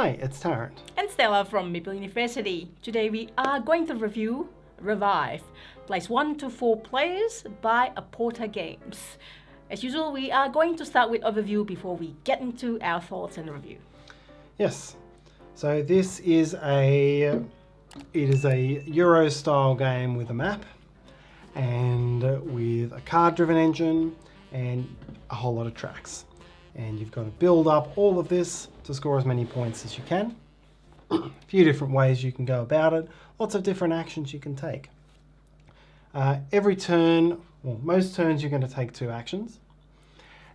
Hi, it's Tarrant. And Stella from Meeple University. Today we are going to review Revive, plays 1 to 4 players by Porter Games. As usual, we are going to start with overview before we get into our thoughts and review. Yes, so this is a Euro style game with a map and with a card driven engine and a whole lot of tracks. And you've got to build up all of this to score as many points as you can. A few different ways you can go about it, lots of different actions you can take. Every turn, well, most turns you're going to take 2 actions,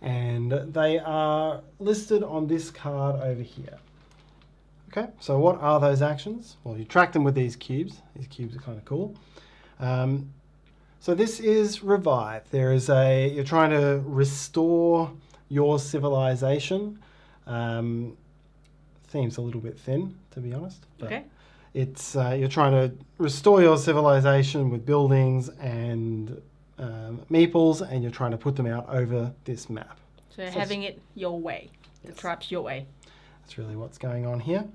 and they are listed on this card over here. Okay, so what are those actions? Well, you track them with these cubes. These cubes are kind of cool. So this is Revive. You're trying to restore your civilization. Theme's a little bit thin, to be honest. Okay. It's you're trying to restore your civilization with buildings and meeples, and you're trying to put them out over this map. So having it your way, the tribes your way. That's really what's going on here.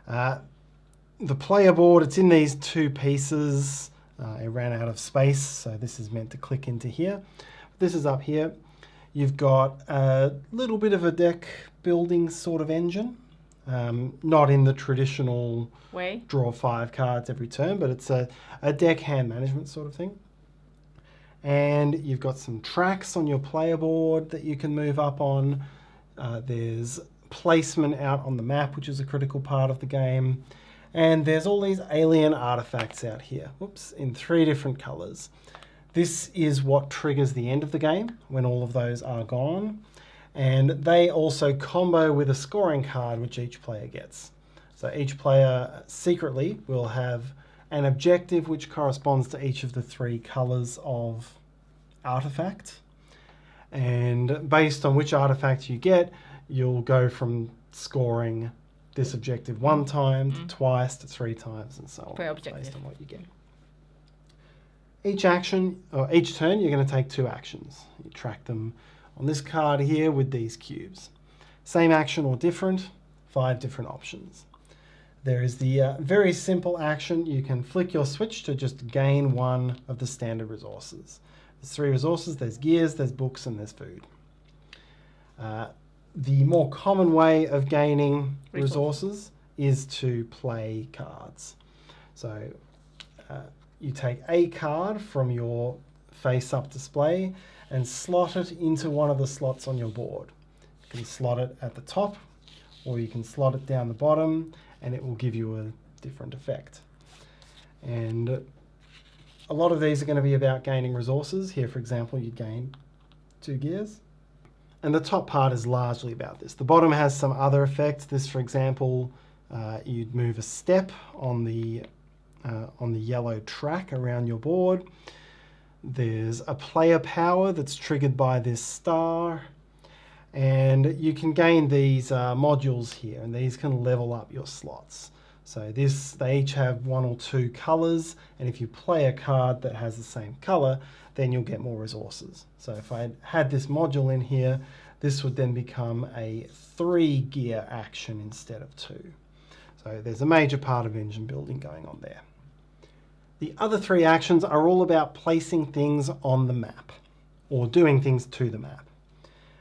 The player board, it's in these 2 pieces. It ran out of space, so this is meant to click into here. This is up here. You've got a little bit of a deck building sort of engine. Not in the traditional way, draw 5 cards every turn, but it's a deck hand management sort of thing. And you've got some tracks on your player board that you can move up on. There's placement out on the map, which is a critical part of the game. And there's all these alien artifacts out here, in 3 different colors. This is what triggers the end of the game when all of those are gone. And they also combo with a scoring card which each player gets. So each player secretly will have an objective which corresponds to each of the 3 colors of artifact. And based on which artifact you get, you'll go from scoring this objective 1 time to twice to 3 times and so on, based on what you get. Each turn you're going to take 2 actions. You track them on this card here with these cubes. Same action or different, 5 different options. There is the very simple action. You can flick your switch to just gain 1 of the standard resources. There's 3 resources, there's gears, there's books, and there's food. The more common way of gaining resources is to play cards. So you take a card from your face-up display and slot it into one of the slots on your board. You can slot it at the top, or you can slot it down the bottom, and it will give you a different effect. And a lot of these are going to be about gaining resources. Here, for example, you gain 2 gears. And the top part is largely about this. The bottom has some other effects. This, for example, you'd move a step on the yellow track around your board. There's a player power that's triggered by this star. And you can gain these modules here, and these can level up your slots. So they each have 1 or 2 colors, and if you play a card that has the same color, then you'll get more resources. So if I had this module in here, this would then become a 3 gear action instead of 2. So there's a major part of engine building going on there. The other 3 actions are all about placing things on the map, or doing things to the map.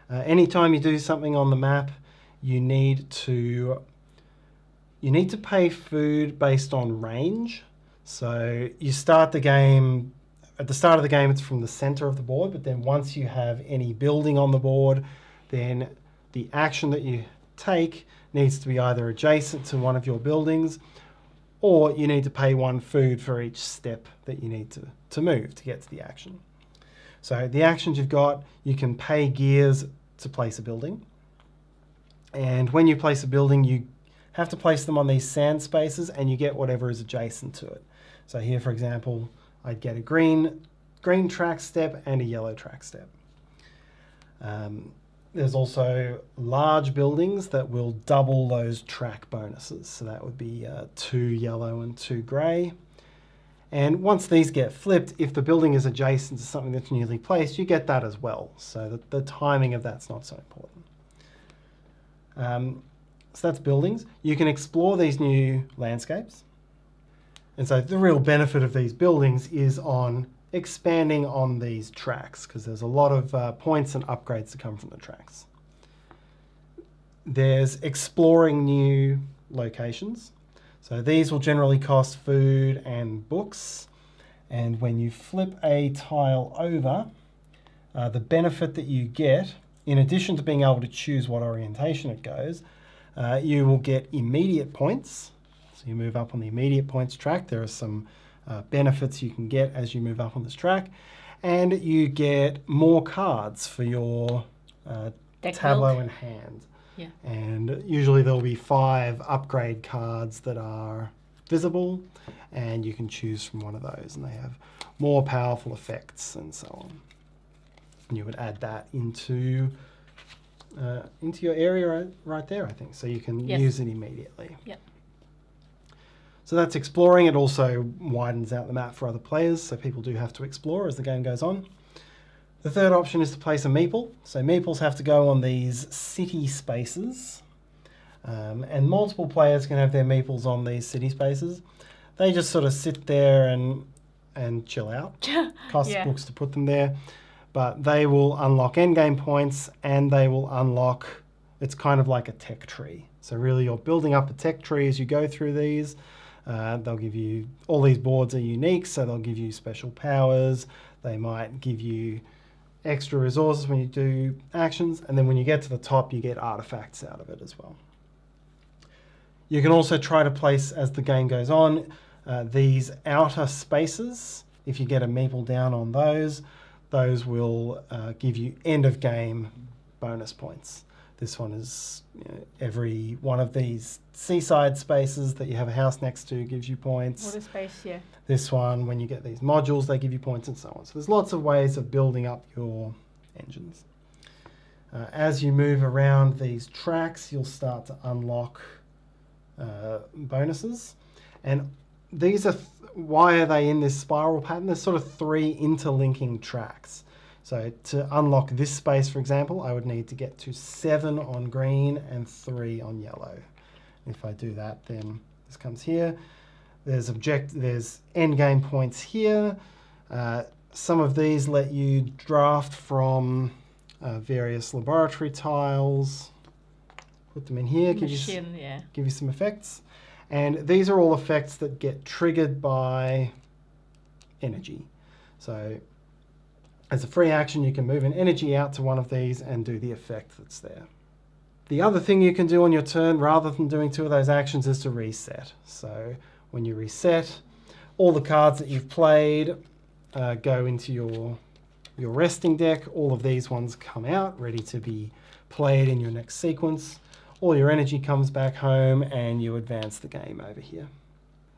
Anytime you do something on the map, you need to pay food based on range. So you start the game, at the start of the game it's from the center of the board, but then once you have any building on the board, then the action that you take needs to be either adjacent to one of your buildings, or you need to pay 1 food for each step that you need to move to get to the action. So the actions you've got, you can pay gears to place a building. And when you place a building, you have to place them on these sand spaces, and you get whatever is adjacent to it. So here, for example, I'd get a green track step and a yellow track step. There's also large buildings that will double those track bonuses. So that would be 2 yellow and 2 grey. And once these get flipped, if the building is adjacent to something that's newly placed, you get that as well. So the timing of that's not so important. So that's buildings. You can explore these new landscapes. And so the real benefit of these buildings is on expanding on these tracks, because there's a lot of points and upgrades to come from the tracks. There's exploring new locations. So these will generally cost food and books. And when you flip a tile over, the benefit that you get, in addition to being able to choose what orientation it goes, you will get immediate points. So you move up on the immediate points track. There are some benefits you can get as you move up on this track. And you get more cards for your tableau in hand. Yeah. And usually there'll be 5 upgrade cards that are visible, and you can choose from one of those, and they have more powerful effects and so on. And you would add that into your area right there, I think, so you can use it immediately. Yep. So that's exploring. It also widens out the map for other players, so people do have to explore as the game goes on. The third option is to place a meeple. So meeples have to go on these city spaces, and multiple players can have their meeples on these city spaces. They just sort of sit there and chill out. Costs books to put them there, but they will unlock endgame points, and they will unlock, it's kind of like a tech tree. So really you're building up a tech tree as you go through these. They'll give you, all these boards are unique, so they'll give you special powers. They might give you extra resources when you do actions, and then when you get to the top you get artifacts out of it as well. You can also try to place, as the game goes on, these outer spaces. If you get a meeple down on those will give you end of game bonus points. This one is, every one of these seaside spaces that you have a house next to gives you points. Water space, yeah. This one, when you get these modules, they give you points and so on. So there's lots of ways of building up your engines. As you move around these tracks, you'll start to unlock bonuses. And these are, why are they in this spiral pattern? There's sort of 3 interlinking tracks. So to unlock this space, for example, I would need to get to 7 on green and 3 on yellow. If I do that, then this comes here. There's endgame points here. Some of these let you draft from various laboratory tiles. Put them in here, give you some effects. And these are all effects that get triggered by energy. So as a free action, you can move an energy out to one of these and do the effect that's there. The other thing you can do on your turn, rather than doing 2 of those actions, is to reset. So when you reset, all the cards that you've played go into your resting deck. All of these ones come out, ready to be played in your next sequence. All your energy comes back home, and you advance the game over here.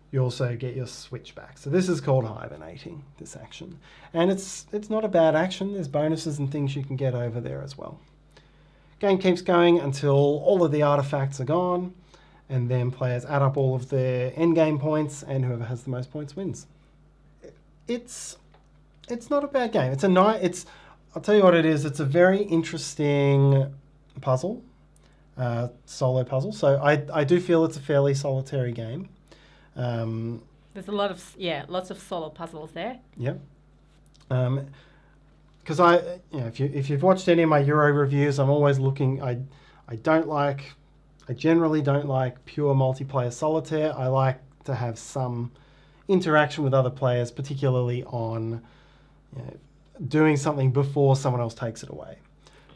You also get your switch back. So this is called hibernating, this action. And it's not a bad action. There's bonuses and things you can get over there as well. Game keeps going until all of the artifacts are gone, and then players add up all of their endgame points, and whoever has the most points wins. It's not a bad game. I'll tell you what it is. It's a very interesting puzzle, solo puzzle. So I do feel it's a fairly solitary game. There's a lot of lots of solo puzzles there. Yep. Because if you've watched any of my Euro reviews, I'm always looking. I generally don't like pure multiplayer solitaire. I like to have some interaction with other players, particularly on doing something before someone else takes it away.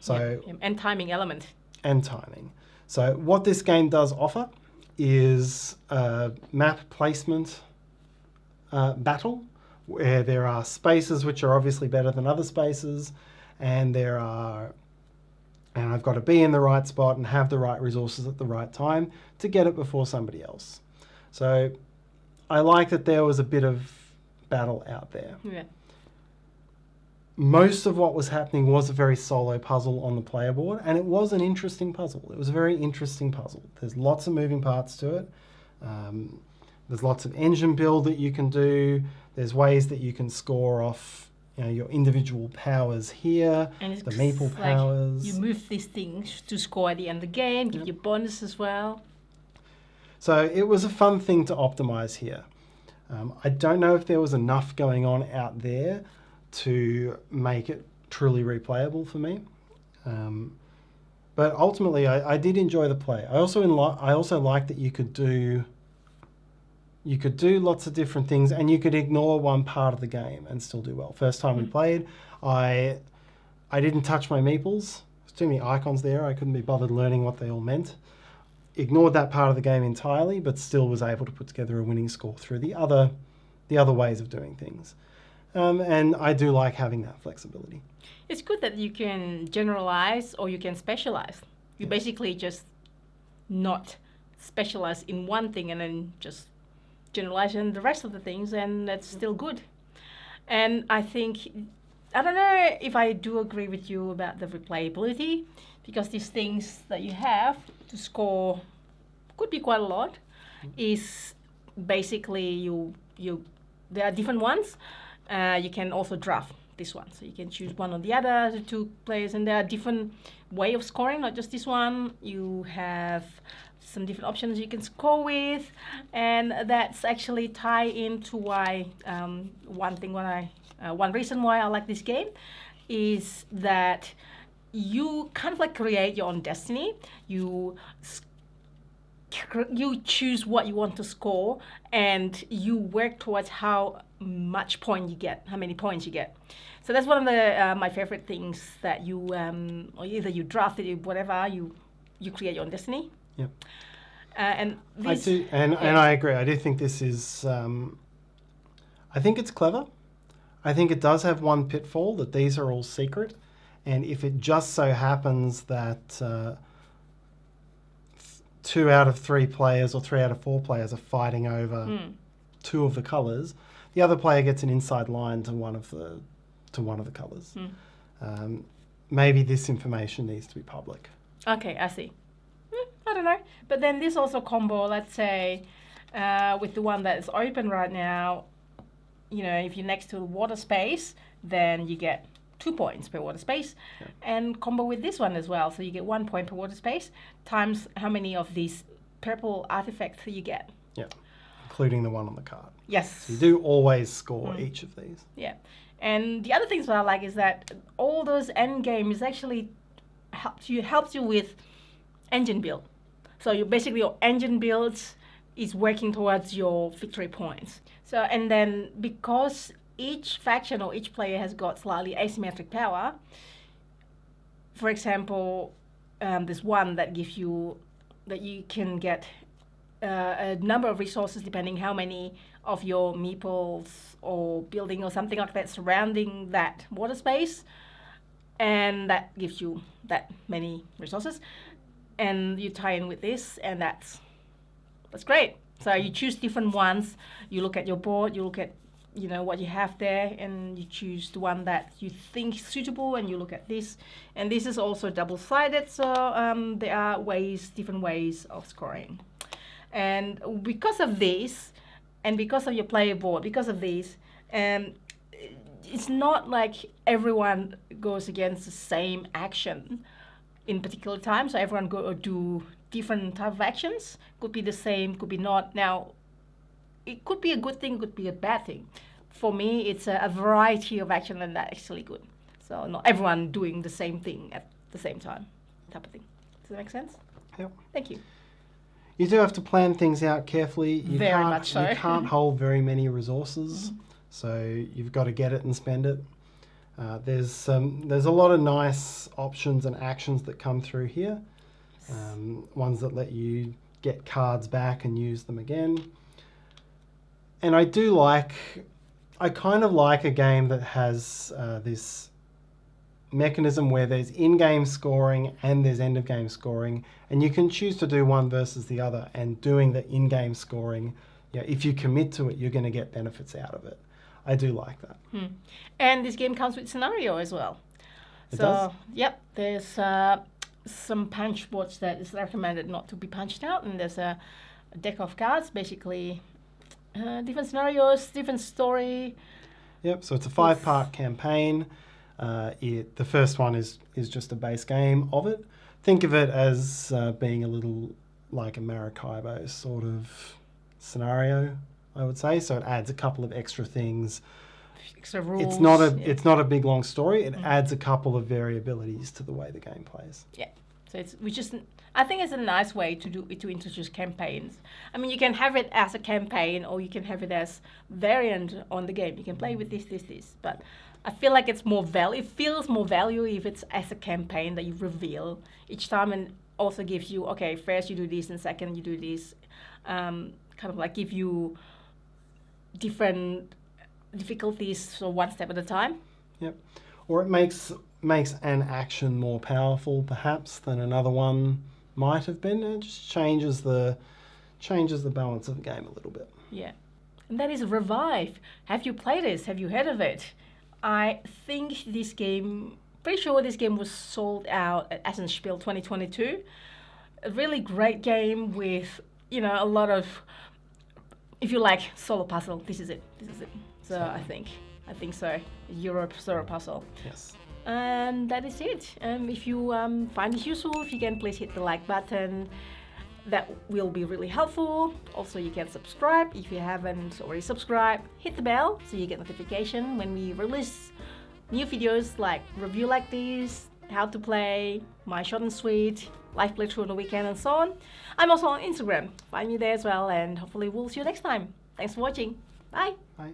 So and timing element. And timing. So what this game does offer is a map placement battle, where there are spaces which are obviously better than other spaces, and I've got to be in the right spot and have the right resources at the right time to get it before somebody else. So I like that there was a bit of battle out there. Yeah. Most of what was happening was a very solo puzzle on the player board, and it was an interesting puzzle. It was a very interesting puzzle. There's lots of moving parts to it. There's lots of engine build that you can do. There's ways that you can score off your individual powers here, And it's the Meeple like powers. you move these things to score at the end of the game, give you bonus as well. So it was a fun thing to optimize here. I don't know if there was enough going on out there to make it truly replayable for me. But ultimately, I did enjoy the play. I also liked that you could do lots of different things, and you could ignore one part of the game and still do well. First time we played, I didn't touch my meeples. There's too many icons there. I couldn't be bothered learning what they all meant. Ignored that part of the game entirely, but still was able to put together a winning score through the other ways of doing things. And I do like having that flexibility. It's good that you can generalize or you can specialize. You basically just not specialize in one thing and then just generalize in the rest of the things, and that's still good. And I think, I don't know if I do agree with you about the replayability, because these things that you have to score could be quite a lot. Is basically there are different ones. You can also draft this one, so you can choose one or the other, the two players, and there are different way of scoring, not just this one. You have some different options you can score with, and that's actually tie into why one reason why I like this game is that you kind of like create your own destiny. You choose what you want to score, and you work towards how much point you get, how many points you get. So that's one of the my favorite things, that you or either you draft it or whatever, you create your own destiny. Yep. And this, I do, and I agree. I do think this is. I think it's clever. I think it does have one pitfall, that these are all secret, and if it just so happens that 2 out of 3 players or 3 out of 4 players are fighting over 2 of the colours, the other player gets an inside line to one of the colours. Maybe this information needs to be public. Okay, I see. I don't know. But then this also combo, let's say, with the one that is open right now, if you're next to the water space, then you get 2 points per water space. Yeah. And combo with this one as well. So you get 1 point per water space times how many of these purple artifacts you get. Yeah, including the one on the card. Yes. So you do always score each of these. Yeah. And the other things that I like is that all those end games actually helps you with engine build. So your engine builds is working towards your victory points. So, and then because each faction or each player has got slightly asymmetric power, for example, there's one that gives you, that you can get a number of resources depending how many of your meeples or building or something like that surrounding that water space, and that gives you that many resources, and you tie in with this, and that's great. So you choose different ones, you look at your board, you look at what you have there, and you choose the one that you think is suitable, and you look at this. And this is also double-sided, so there are different ways of scoring. And because of this, and because of your player board, because of this, it's not like everyone goes against the same action in particular time. So everyone go do different type of actions. Could be the same, could be not. Now, it could be a good thing, could be a bad thing. For me, it's a variety of action, and that's actually good. So not everyone doing the same thing at the same time, type of thing. Does that make sense? Yep. Thank you. You do have to plan things out carefully. You can't hold very many resources, so you've got to get it and spend it. There's a lot of nice options and actions that come through here. Ones that let you get cards back and use them again. And I kind of like a game that has this mechanism where there's in-game scoring and there's end-of-game scoring, and you can choose to do one versus the other. And doing the in-game scoring, if you commit to it, you're going to get benefits out of it. I do like that. And this game comes with scenario as well. It does? Yep, there's some punch boards that is recommended not to be punched out, and there's a deck of cards, basically different scenarios, different story, Yep, so it's a 5-part campaign. The first one is just a base game of it. Think of it as being a little like a Maracaibo sort of scenario, I would say. So it adds a couple of extra things. Extra rules. It's not a big long story. It adds a couple of variabilities to the way the game plays. Yeah. So I think it's a nice way to introduce campaigns. I mean, you can have it as a campaign, or you can have it as variant on the game. You can play with this. But I feel like it's more value. It feels more value if it's as a campaign that you reveal each time, and also gives you, okay, first you do this, and second you do this. Kind of like give you different difficulties, so one step at a time. Yep. Or it makes an action more powerful, perhaps, than another one might have been. It just changes the balance of the game a little bit. Yeah. And that is Revive. Have you played this? Have you heard of it? I think this game, pretty sure this game was sold out at Essenspiel 2022. A really great game with, a lot of, if you like solo puzzle, this is it. So I think so. Europe solo puzzle. Yes. And that is it. If you find it useful, if you can please hit the like button, that will be really helpful. Also, you can subscribe if you haven't already subscribed. Hit the bell so you get notification when we release new videos like review like this, how to play, my short and sweet, live playthrough on the weekend, and so on. I'm also on Instagram. Find me there as well, and hopefully we'll see you next time. Thanks for watching. Bye. Bye.